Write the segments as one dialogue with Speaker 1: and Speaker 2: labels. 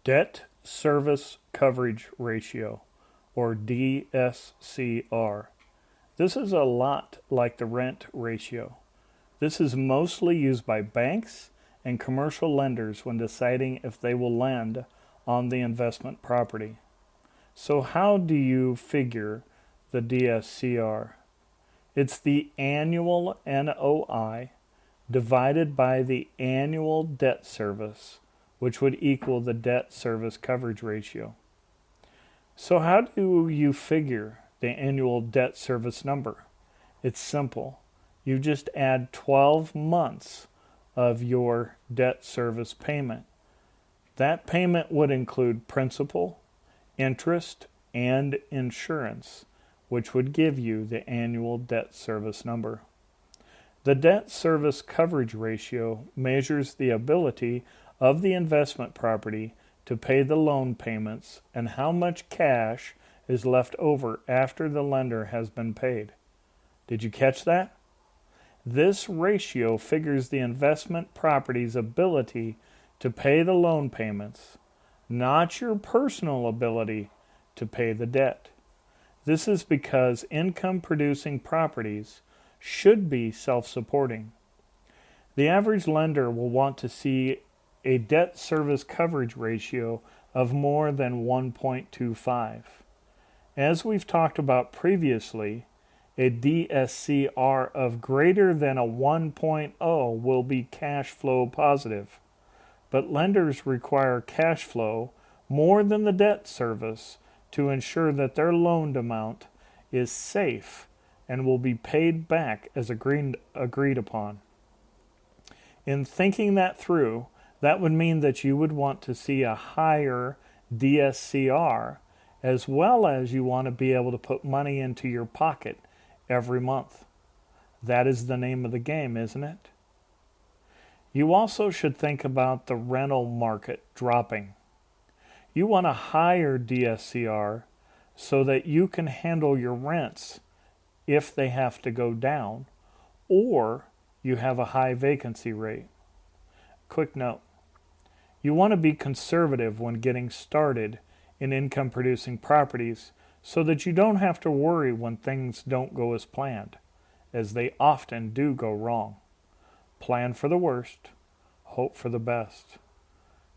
Speaker 1: Debt Service Coverage Ratio, or DSCR. This is a lot like the rent ratio. This is mostly used by banks and commercial lenders when deciding if they will lend on the investment property. So how do you figure the DSCR? It's the annual NOI divided by the annual debt service, which would equal the debt service coverage ratio. So how do you figure the annual debt service number? It's simple. You just add 12 months of your debt service payment. That payment would include principal, interest, and insurance, which would give you the annual debt service number. The debt service coverage ratio measures the ability of the investment property to pay the loan payments and how much cash is left over after the lender has been paid. Did you catch that? This ratio figures the investment property's ability to pay the loan payments, not your personal ability to pay the debt. This is because income-producing properties should be self-supporting. The average lender will want to see a debt service coverage ratio of more than 1.25. As we've talked about previously, a DSCR of greater than a 1.0 will be cash flow positive, but lenders require cash flow more than the debt service to ensure that their loaned amount is safe and will be paid back as agreed upon. In thinking that through, that would mean that you would want to see a higher DSCR, as well as you want to be able to put money into your pocket every month. That is the name of the game, isn't it? You also should think about the rental market dropping. You want a higher DSCR so that you can handle your rents if they have to go down, or you have a high vacancy rate. Quick note. You want to be conservative when getting started in income-producing properties so that you don't have to worry when things don't go as planned, as they often do go wrong. Plan for the worst, hope for the best.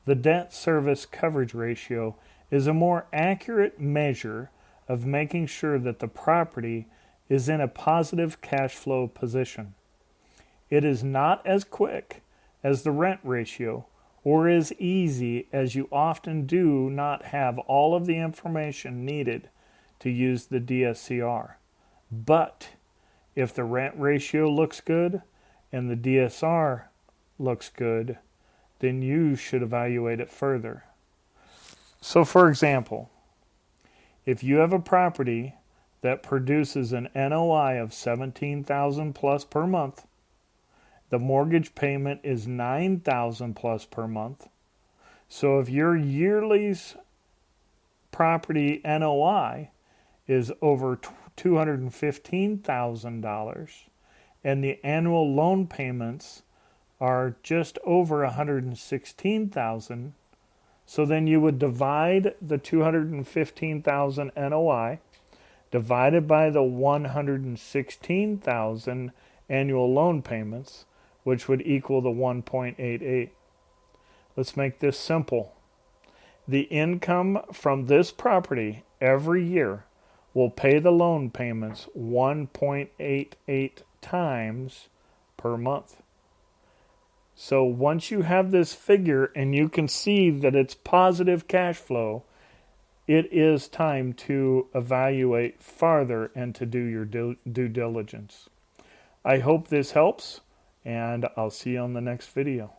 Speaker 1: The debt service coverage ratio is a more accurate measure of making sure that the property is in a positive cash flow position. It is not as quick as the rent ratio or as easy, as you often do not have all of the information needed to use the DSCR. But if the rent ratio looks good and the DSR looks good, then you should evaluate it further. So for example, if you have a property that produces an NOI of $17,000 plus per month, the mortgage payment is $9,000 plus per month. So if your yearly property NOI is over $215,000 and the annual loan payments are just over $116,000, so then you would divide the $215,000 NOI divided by the $116,000 annual loan payments, which would equal the 1.88. Let's make this simple. The income from this property every year will pay the loan payments 1.88 times per month. So once you have this figure and you can see that it's positive cash flow, it is time to evaluate farther and to do your due diligence. I hope this helps, and I'll see you on the next video.